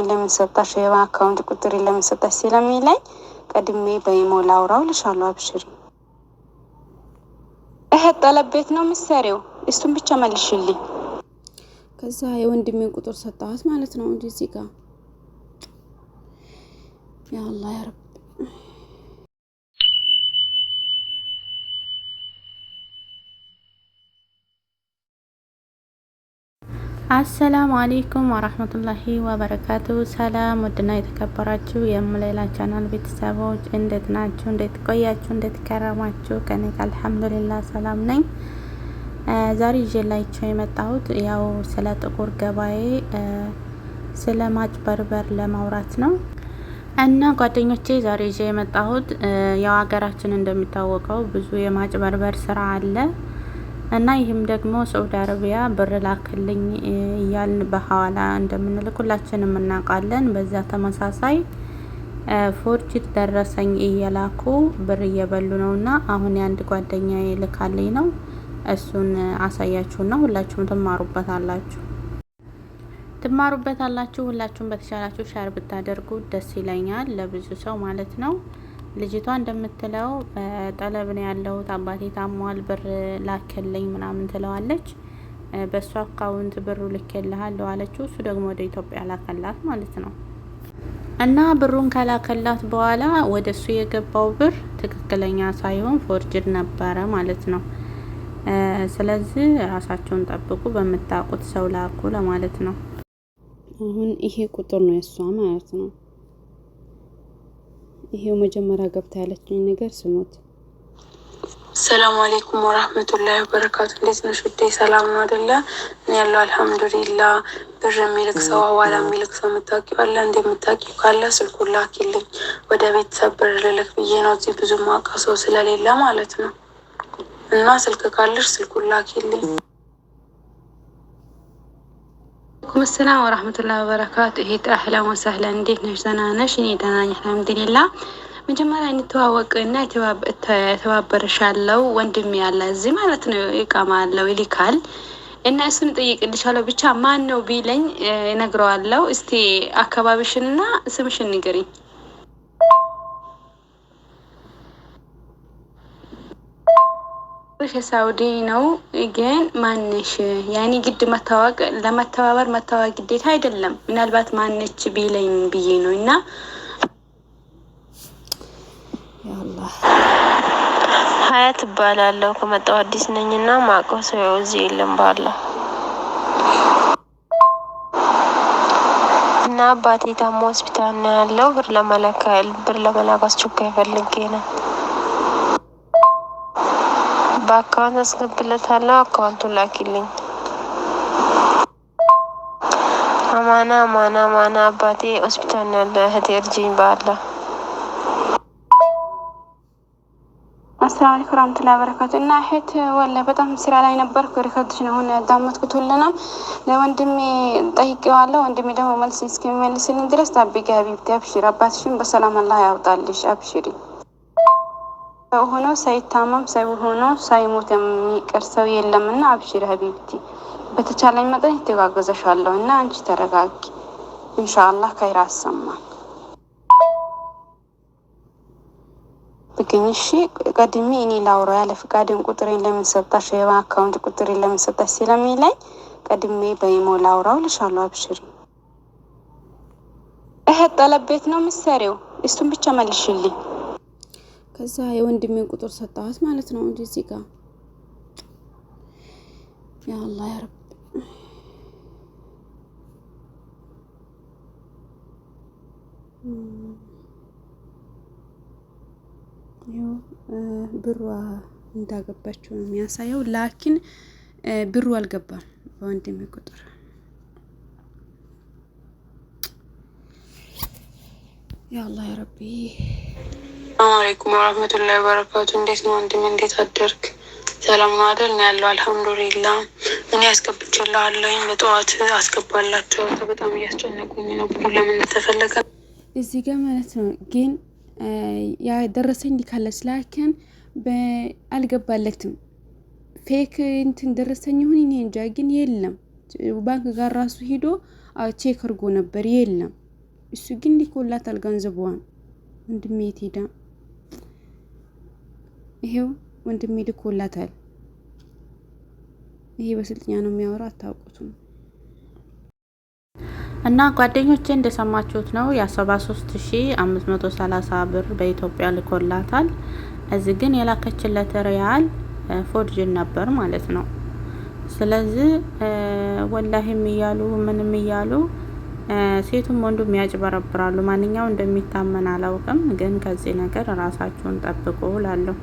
ቁጥሬን ለምን ሰጣሽ የባንክ አካውንት ቁጥሬን ለምን ሰጣሽ ስለሚለኝ ቀድሜ በኢሞ ላውራው ልሻለሁ። አብሽሪ። እህት ጠለብ ቤት ነው ምሰሪው? እሱን ብቻ መልሽልኝ። ከዛ የወንድሜን ቁጥር ሰጣት ማለት ነው እንጂ እዚህ ጋር ያ አላህ ያ ረብ። አሰላሙ አለይኩም ወራህመቱላሂ ወበረካቱ። ሰላም ወድና የተከበራችሁ የሙሌላ ቻናል ቤተሰቦች እንዴት ናችሁ? እንዴት ቆያችሁ? እንዴት ከረማችሁ? ከኔ ጋር አልሐምዱሊላህ ሰላም ነኝ። ዛሬ ይዤላችሁ የመጣሁት ያው ስለ ጥቁር ገበያ ስለ ማጭበርበር ለማውራት ነው። እና ጓደኞቼ ዛሬ ይዤ የመጣሁት ያው ሀገራችን እንደሚታወቀው ብዙ የማጭበርበር ስራ አለ እና ይህም ደግሞ ሳውዲ አረቢያ ብር ላክልኝ እያልን በሐዋላ እንደምንልክ ሁላችንም እናውቃለን። በዛ ተመሳሳይ ፎርጅት ደረሰኝ እየላኩ ብር እየበሉ ነውና አሁን የአንድ ጓደኛዬ ልካልኝ ነው። እሱን አሳያችሁና ሁላችሁም ትማሩበታላችሁ። ሁላችሁም በተሻላችሁ ሻር ብታደርጉ ደስ ይለኛል፣ ለብዙ ሰው ማለት ነው። ልጅቷ እንደምትለው ጠለብ ነው ያለው፣ አባቴ ታሟል ብር ላከልኝ ምናምን ትለዋለች። በሷ አካውንት ብሩ ልከልሃለሁ አለችው። እሱ ደግሞ ወደ ኢትዮጵያ ላከላት ማለት ነው። እና ብሩን ከላከላት በኋላ ወደሱ የገባው ብር ትክክለኛ ሳይሆን ፎርጅድ ነበረ ማለት ነው። ስለዚህ ራሳቸውን ጠብቁ፣ በምታውቁት ሰው ላኩ ለማለት ነው። አሁን ይሄ ቁጥር ነው የሷ ማለት ነው። ይሄው መጀመሪያ ገብታ ያለችኝ ነገር ስሙት። ሰላም አለይኩም ወራህመቱላሂ ወበረካቱ። እንዴት ነሽ ውዴ? ሰላም ነው አይደለ? እኔ ያለው አልሐምዱሊላህ። ብር የሚልክ ሰው ሐዋላ የሚልክ ሰው የምታውቂው አለ? እንደምታውቂው ካለ ስልኩን ላኪልኝ፣ ወደ ቤተሰብ ብር ልልክ ብዬ ነው። እዚህ ብዙ ማውቀው ሰው ስለሌለ ማለት ነው። እና ስልክ ካለሽ ስልኩን ላኪልኝ። ሰላም ወራህመቱላሂ ወበረካቱ። ይሄ አህለን ወሰህለን። እንዴት ነሽ? ደህና ነሽ? እኔ ደህና ነኝ አልሐምዱሊላህ። መጀመሪያ እንተዋወቅና ተባበረሻለው ወንድሜ ያለ እዚህ ማለት ነው። ኢቃማ አለው ይልካል እና እሱን ጠይቅልሻለሁ። ብቻ ማን ነው ቢለኝ እነግረዋለሁ። እስቲ አካባቢሽንና ስምሽን ንገሪኝ። ሳውዲ ነው ግን ማንሽ ያኔ ግድ ለመተባበር መታወቅ ግዴታ አይደለም። ምናልባት ማንች ቢለኝ ብዬ ነው። እና ያአላህ ሀያት እባላለሁ። ከመጣሁ አዲስ ነኝና ማውቀው ሰው እዚህ የለም ባለው እና አባቴ ታሞ ሆስፒታል ነው ያለው። ብር ለመላክ አስቸኳይ ፈልጌ ነው። በአካውንት አስገብለታለሁ። አካውንቱን ላኪልኝ። አማና አባቴ ሆስፒታል ነው ያለው። እህቴ እርጅኝ ባለ። አሰላሙ አለይኩም ወራህመቱላሂ ወበረካቱ። እና እህት ወላሂ በጣም ስራ ላይ ነበርኩ። ሪከርድሽ ነው አሁን ያዳመጥኩት። ሁሉንም ለወንድሜ ጠይቄዋለሁ። ወንድሜ ደግሞ መልስ እስከሚመልስልኝ ድረስ ታቢጋ ሀቢብቲ አብሽሪ። አባትሽን በሰላም አላህ ያውጣልሽ። አብሽሪ። ሰው ሆኖ ሳይታመም ሰው ሆኖ ሳይሞት የሚቀር ሰው የለምና አብሽሪ ሀቢብቲ። በተቻለኝ መጠን ይተጋገዘሻለሁ እና አንቺ ተረጋጊ። ኢንሻአላህ ከይራ አሰማን ብገኝሽ ቀድሜ እኔ ላውራ ያለ ፍቃድን ቁጥሬን ለምን ሰጣሽ የባንክ አካውንት ቁጥሬን ለምን ሰጣሽ ስለሚለኝ ቀድሜ በኢሞ ላውራው ልሻለሁ። አብሽሪ። እህት ጠለብ ቤት ነው ምሰሪው? እሱን ብቻ መልሽልኝ። ከዛ የወንድሜን ቁጥር ሰጣት ማለት ነው እንጂ እዚህ ጋር ያ አላህ ያ ረብ። ያው ብሯ እንዳገባችው ነው የሚያሳየው። ላኪን ብሩ አልገባም በወንድሜ ቁጥር። ያ አላህ ያ ረቢ። ሰላም አለይኩም ወራህመቱላሂ ወበረካቱ። እንዴት ነው ወንድሜ? እንዴት አደርክ? ሰላም ነው አይደል? ነው ያለው አልሐምዱሊላህ። እኔ አስገብቼልሃለሁ። በጠዋት አስገባላቸው። በጣም እያስጨነቁኝ ነው። ብሩ ለምን ተፈለገ እዚህ ጋር ማለት ነው። ግን ያ ደረሰኝ ሊካለች ላኪን አልገባለትም። ፌክ እንትን ደረሰኝ ይሁን እኔ እንጃ። ግን የለም ባንክ ጋር ራሱ ሄዶ ቼክ አድርጎ ነበር የለም። እሱ ግን ልኮላታል ገንዘቧን። ወንድሜ የት ሄዳ? ይሄው ወንድሜ ልኮላታል። ይሄ በስልጥኛ ነው የሚያወራው፣ አታውቁትም። እና ጓደኞቼ እንደሰማችሁት ነው የ73530 ብር በኢትዮጵያ ልኮላታል። እዚህ ግን የላከችለት ሪያል ፎርጅን ነበር ማለት ነው። ስለዚህ ወላሂም እያሉ ምንም እያሉ ሴቱም ወንዱም ያጭበረብራሉ። ማንኛው እንደሚታመን አላውቅም፣ ግን ከዚህ ነገር ራሳችሁን ጠብቁ እላለሁ።